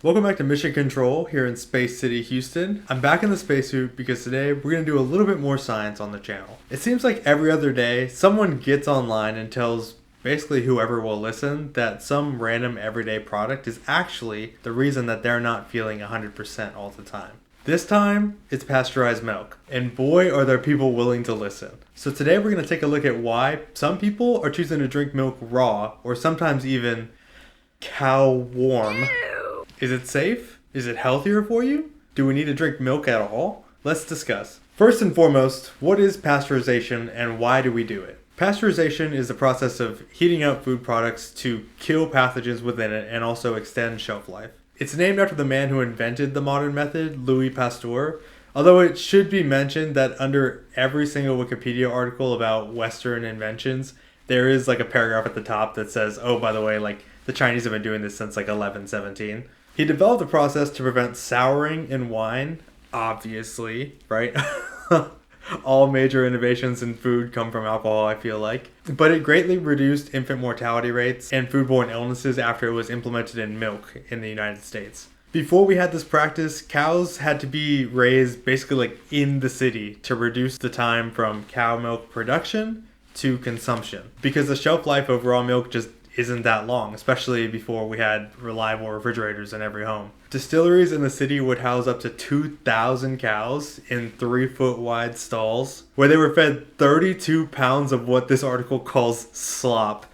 Welcome back to Mission Control here in Space City, Houston. I'm back in the spacesuit because today we're going to do a little bit more science on the channel. It seems like every other day someone gets online and tells basically whoever will listen that some random everyday product is actually the reason that they're not feeling 100% all the time. This time, it's pasteurized milk, and boy are there people willing to listen. So today we're going to take a look at why some people are choosing to drink milk raw, or sometimes even cow warm. Is it safe? Is it healthier for you? Do we need to drink milk at all? Let's discuss. First and foremost, what is pasteurization and why do we do it? Pasteurization is the process of heating up food products to kill pathogens within it and also extend shelf life. It's named after the man who invented the modern method, Louis Pasteur, although it should be mentioned that under every single Wikipedia article about Western inventions, there is like a paragraph at the top that says, oh, by the way, like the Chinese have been doing this since like 1117. He developed a process to prevent souring in wine, obviously, right? All major innovations in food come from alcohol, I feel like. But it greatly reduced infant mortality rates and foodborne illnesses after it was implemented in milk in the United States. Before we had this practice, cows had to be raised basically like in the city to reduce the time from cow milk production to consumption. Because the shelf life of raw milk just isn't that long, especially before we had reliable refrigerators in every home. Distilleries in the city would house up to 2,000 cows in 3-foot wide stalls where they were fed 32 pounds of what this article calls slop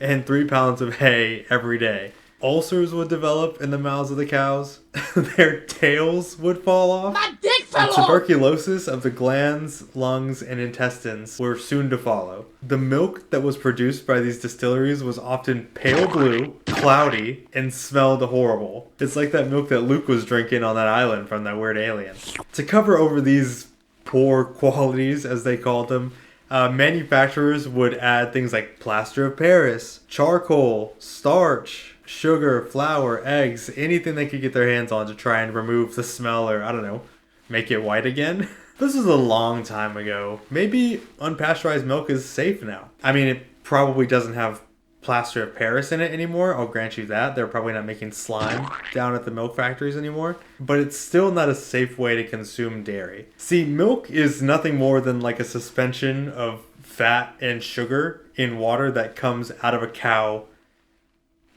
and 3 pounds of hay every day. Ulcers would develop in the mouths of the cows. Their tails would fall off. My dick fell And off! tuberculosis of the glands, lungs, and intestines were soon to follow. The milk that was produced by these distilleries was often pale blue, cloudy, and smelled horrible. It's like that milk that Luke was drinking on that island from that weird alien. To cover over these poor qualities, as they called them, manufacturers would add things like plaster of Paris, charcoal, starch, sugar, flour, eggs, anything they could get their hands on to try and remove the smell or, I don't know, make it white again. This was a long time ago. Maybe unpasteurized milk is safe now. I mean, it probably doesn't have plaster of Paris in it anymore. I'll grant you that. They're probably not making slime down at the milk factories anymore. But it's still not a safe way to consume dairy. See, milk is nothing more than like a suspension of fat and sugar in water that comes out of a cow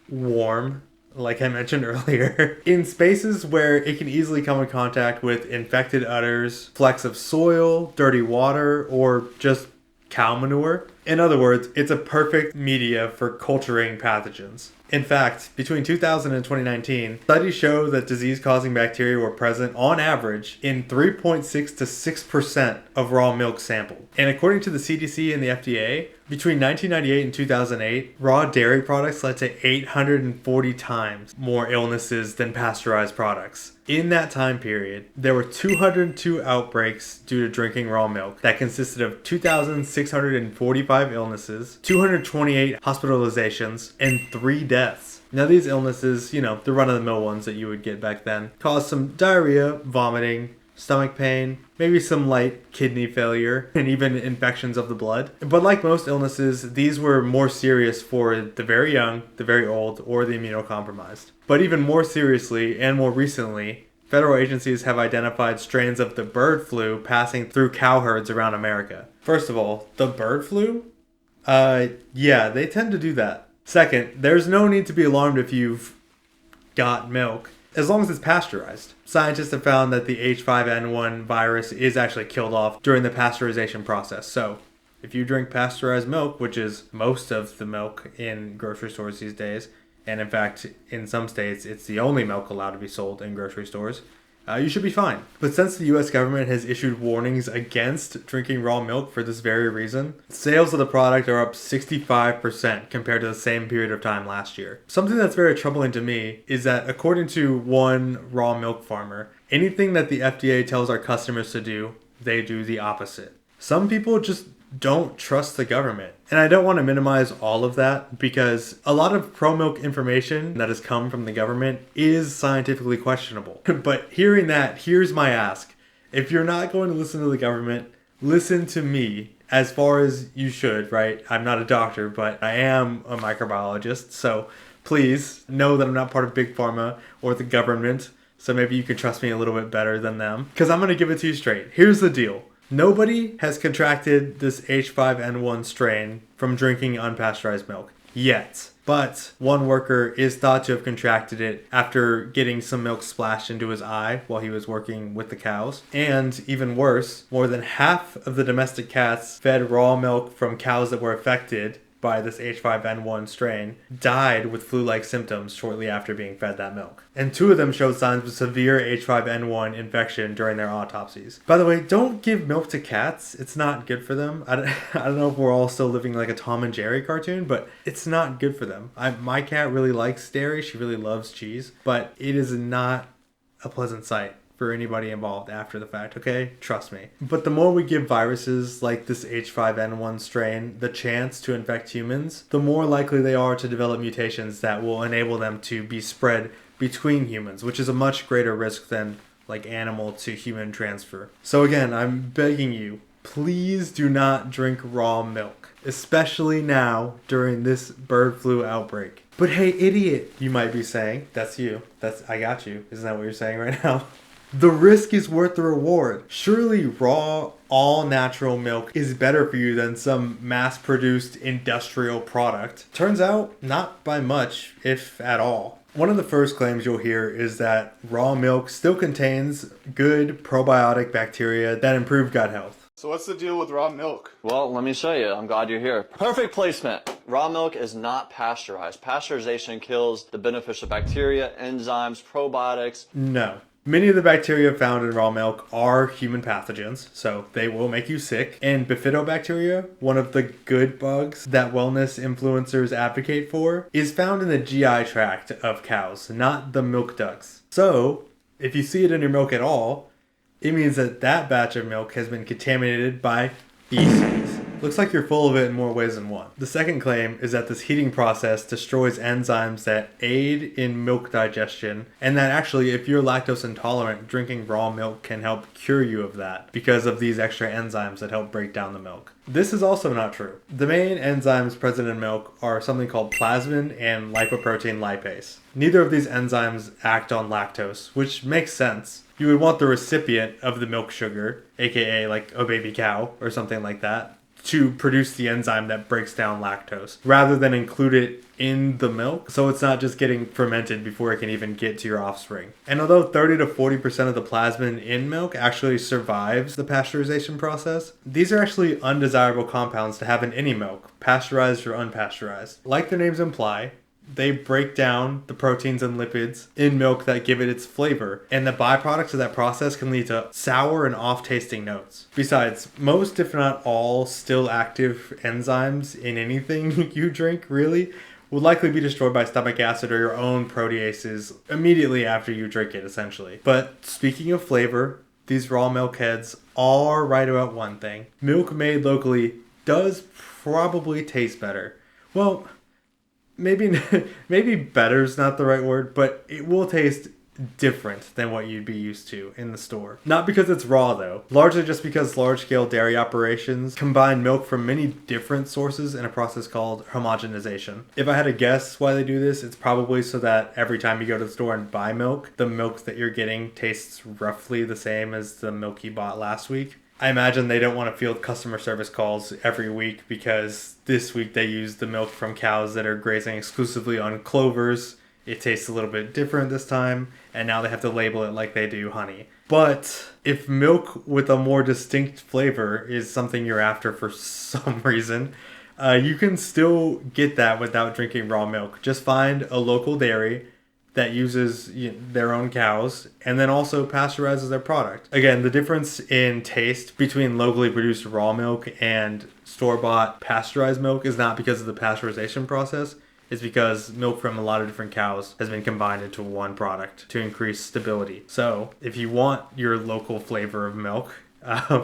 warm, like I mentioned earlier, in spaces where it can easily come in contact with infected udders, flecks of soil, dirty water, or just cow manure. In other words, it's a perfect media for culturing pathogens. In fact, between 2000 and 2019, studies show that disease-causing bacteria were present on average in 3.6 to 6% of raw milk sampled. And according to the CDC and the FDA, between 1998 and 2008, raw dairy products led to 840 times more illnesses than pasteurized products. In that time period, there were 202 outbreaks due to drinking raw milk that consisted of 2,645 illnesses, 228 hospitalizations, and 3 deaths. Now these illnesses, the run-of-the-mill ones that you would get back then, caused some diarrhea, vomiting, stomach pain, maybe some light kidney failure, and even infections of the blood. But like most illnesses, these were more serious for the very young, the very old, or the immunocompromised. But even more seriously, and more recently, federal agencies have identified strains of the bird flu passing through cow herds around America. First of all, the bird flu? Yeah, they tend to do that. Second, there's no need to be alarmed if you've got milk, as long as it's pasteurized. Scientists have found that the H5N1 virus is actually killed off during the pasteurization process. So, if you drink pasteurized milk, which is most of the milk in grocery stores these days, and in fact, in some states, it's the only milk allowed to be sold in grocery stores, you should be fine. But since the US government has issued warnings against drinking raw milk for this very reason, sales of the product are up 65% compared to the same period of time last year. Something that's very troubling to me is that according to one raw milk farmer, anything that the FDA tells our customers to do, they do the opposite. Some people just don't trust the government. And I don't want to minimize all of that because a lot of pro-milk information that has come from the government is scientifically questionable. But hearing that, here's my ask. If you're not going to listen to the government, listen to me as far as you should, right? I'm not a doctor, but I am a microbiologist. So Please know that I'm not part of Big Pharma or the government, so maybe you can trust me a little bit better than them. Because I'm going to give it to you straight. Here's the deal. Nobody has contracted this H5N1 strain from drinking unpasteurized milk yet. But one worker is thought to have contracted it after getting some milk splashed into his eye while he was working with the cows. And even worse, more than half of the domestic cats fed raw milk from cows that were affected by this H5N1 strain died with flu-like symptoms shortly after being fed that milk. And 2 of them showed signs of severe H5N1 infection during their autopsies. By the way, don't give milk to cats. It's not good for them. I don't know if we're all still living like a Tom and Jerry cartoon, but it's not good for them. My cat really likes dairy. She really loves cheese, but it is not a pleasant sight for anybody involved after the fact, okay? Trust me. But the more we give viruses like this H5N1 strain the chance to infect humans, the more likely they are to develop mutations that will enable them to be spread between humans, which is a much greater risk than like animal to human transfer. So again, I'm begging you, please do not drink raw milk, especially now during this bird flu outbreak. But hey, idiot, you might be saying. That's you. I got you. Isn't that what you're saying right now? The risk is worth the reward. Surely raw, all-natural milk is better for you than some mass-produced industrial product. Turns out, not by much, if at all. One of the first claims you'll hear is that raw milk still contains good probiotic bacteria that improve gut health. So what's the deal with raw milk? Well, let me show you. I'm glad you're here. Perfect placement. Raw milk is not pasteurized. Pasteurization kills the beneficial bacteria, enzymes, probiotics. No. Many of the bacteria found in raw milk are human pathogens, so they will make you sick. And bifidobacteria, one of the good bugs that wellness influencers advocate for, is found in the GI tract of cows, not the milk ducts. So, if you see it in your milk at all, it means that that batch of milk has been contaminated by feces. Looks like you're full of it in more ways than one. The second claim is that this heating process destroys enzymes that aid in milk digestion, and that actually, if you're lactose intolerant, drinking raw milk can help cure you of that because of these extra enzymes that help break down the milk. This is also not true. The main enzymes present in milk are something called plasmin and lipoprotein lipase. Neither of these enzymes act on lactose, which makes sense. You would want the recipient of the milk sugar, aka like a baby cow or something like that, to produce the enzyme that breaks down lactose, rather than include it in the milk, so it's not just getting fermented before it can even get to your offspring. And although 30 to 40% of the plasmin in milk actually survives the pasteurization process, these are actually undesirable compounds to have in any milk, pasteurized or unpasteurized. Like their names imply, they break down the proteins and lipids in milk that give it its flavor, and the byproducts of that process can lead to sour and off-tasting notes. Besides, most if not all still active enzymes in anything you drink really would likely be destroyed by stomach acid or your own proteases immediately after you drink it, essentially. But speaking of flavor, these raw milk heads are right about one thing. Milk made locally does probably taste better. Well, maybe better is not the right word, but it will taste different than what you'd be used to in the store. Not because it's raw though, largely just because large-scale dairy operations combine milk from many different sources in a process called homogenization. If I had to guess why they do this, it's probably so that every time you go to the store and buy milk, the milk that you're getting tastes roughly the same as the milk you bought last week. I imagine they don't want to field customer service calls every week because this week they used the milk from cows that are grazing exclusively on clovers. It tastes a little bit different this time, and now they have to label it like they do honey. But if milk with a more distinct flavor is something you're after for some reason, you can still get that without drinking raw milk. Just find a local dairy that uses their own cows and then also pasteurizes their product. Again, the difference in taste between locally produced raw milk and store-bought pasteurized milk is not because of the pasteurization process. It's because milk from a lot of different cows has been combined into one product to increase stability. So if you want your local flavor of milk,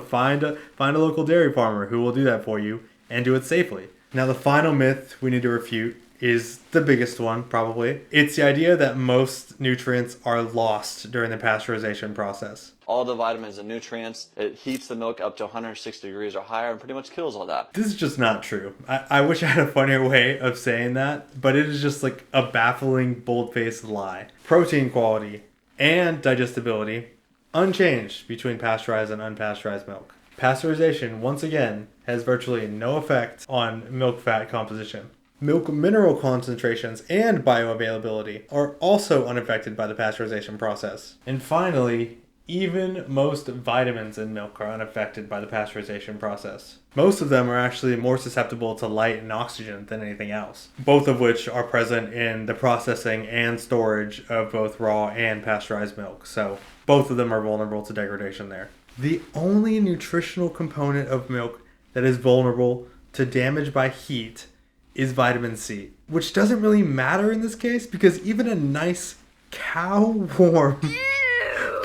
find a local dairy farmer who will do that for you and do it safely. Now the final myth we need to refute is the biggest one, probably. It's the idea that most nutrients are lost during the pasteurization process. All the vitamins and nutrients, it heats the milk up to 160 degrees or higher and pretty much kills all that. This is just not true. I wish I had a funnier way of saying that, but it is just like a baffling, bold-faced lie. Protein quality and digestibility unchanged between pasteurized and unpasteurized milk. Pasteurization, once again, has virtually no effect on milk fat composition. Milk mineral concentrations and bioavailability are also unaffected by the pasteurization process. And finally, even most vitamins in milk are unaffected by the pasteurization process. Most of them are actually more susceptible to light and oxygen than anything else, both of which are present in the processing and storage of both raw and pasteurized milk. So both of them are vulnerable to degradation there. The only nutritional component of milk that is vulnerable to damage by heat is vitamin C, which doesn't really matter in this case because even a nice cow-warm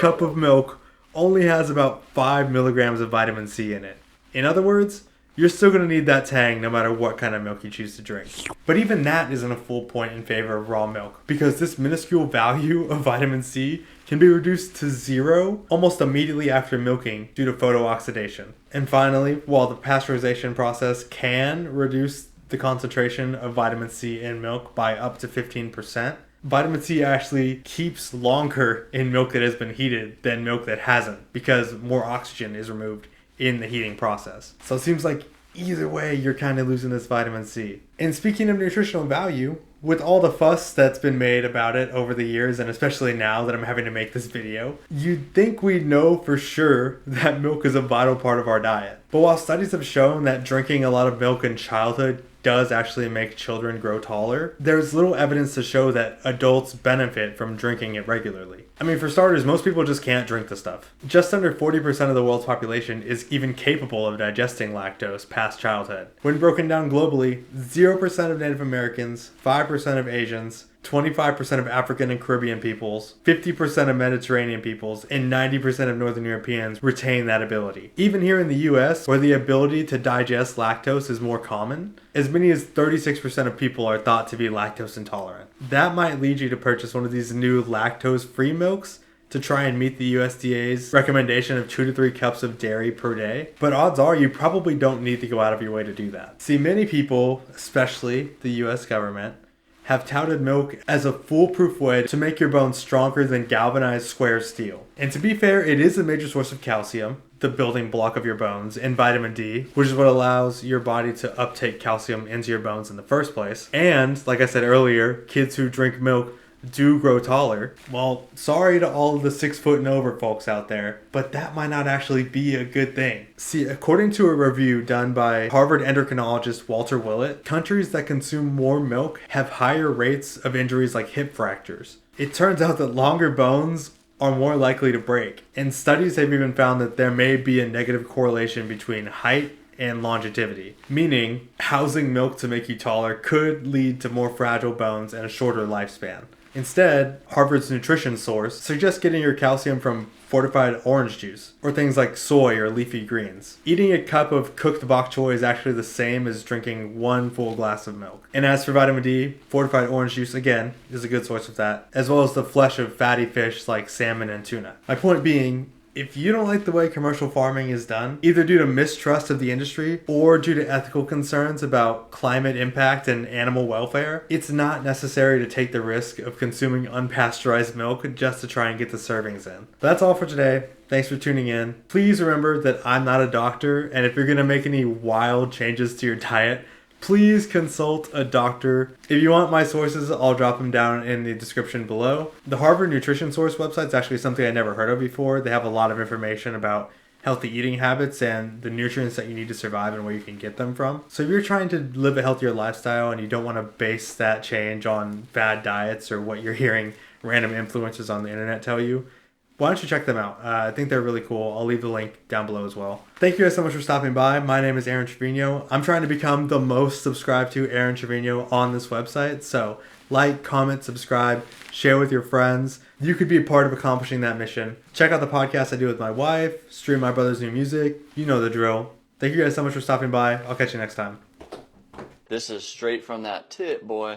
cup of milk only has about 5 milligrams of vitamin C in it. In other words, you're still going to need that tang no matter what kind of milk you choose to drink. But even that isn't a full point in favor of raw milk because this minuscule value of vitamin C can be reduced to 0 almost immediately after milking due to photooxidation. And finally, while the pasteurization process can reduce the concentration of vitamin C in milk by up to 15%, vitamin C actually keeps longer in milk that has been heated than milk that hasn't because more oxygen is removed in the heating process. So it seems like either way, you're kind of losing this vitamin C. And speaking of nutritional value, with all the fuss that's been made about it over the years, and especially now that I'm having to make this video, you'd think we'd know for sure that milk is a vital part of our diet. But while studies have shown that drinking a lot of milk in childhood does actually make children grow taller, there's little evidence to show that adults benefit from drinking it regularly. I mean, for starters, most people just can't drink the stuff. Just under 40% of the world's population is even capable of digesting lactose past childhood. When broken down globally, 0% of Native Americans, 5% of Asians, 25% of African and Caribbean peoples, 50% of Mediterranean peoples, and 90% of Northern Europeans retain that ability. Even here in the US, where the ability to digest lactose is more common, as many as 36% of people are thought to be lactose intolerant. That might lead you to purchase one of these new lactose-free milks to try and meet the USDA's recommendation of 2 to 3 cups of dairy per day. But odds are you probably don't need to go out of your way to do that. See, many people, especially the US government, have touted milk as a foolproof way to make your bones stronger than galvanized square steel. And to be fair, it is a major source of calcium, the building block of your bones, and vitamin D, which is what allows your body to uptake calcium into your bones in the first place. And, like I said earlier, kids who drink milk do grow taller. Well, sorry to all of the 6 foot and over folks out there, but that might not actually be a good thing. See, according to a review done by Harvard endocrinologist Walter Willett, countries that consume more milk have higher rates of injuries like hip fractures. It turns out that longer bones are more likely to break, and studies have even found that there may be a negative correlation between height and longevity, meaning housing milk to make you taller could lead to more fragile bones and a shorter lifespan. Instead, Harvard's nutrition source suggests getting your calcium from fortified orange juice, or things like soy or leafy greens. Eating a cup of cooked bok choy is actually the same as drinking 1 full glass of milk. And as for vitamin D, fortified orange juice, again, is a good source of that, as well as the flesh of fatty fish like salmon and tuna. My point being, if you don't like the way commercial farming is done, either due to mistrust of the industry or due to ethical concerns about climate impact and animal welfare, it's not necessary to take the risk of consuming unpasteurized milk just to try and get the servings in. But that's all for today. Thanks for tuning in. Please remember that I'm not a doctor, and if you're going to make any wild changes to your diet, please consult a doctor. If you want my sources, I'll drop them down in the description below. The Harvard Nutrition Source website is actually something I never heard of before. They have a lot of information about healthy eating habits and the nutrients that you need to survive and where you can get them from. So if you're trying to live a healthier lifestyle and you don't want to base that change on bad diets or what you're hearing random influencers on the internet tell you, why don't you check them out? I think they're really cool. I'll leave the link down below as well. Thank you guys so much for stopping by. My name is Aaron Trevino. I'm trying to become the most subscribed to Aaron Trevino on this website. So like, comment, subscribe, share with your friends. You could be a part of accomplishing that mission. Check out the podcast I do with my wife, stream my brother's new music. You know the drill. Thank you guys so much for stopping by. I'll catch you next time. This is straight from that tit, boy.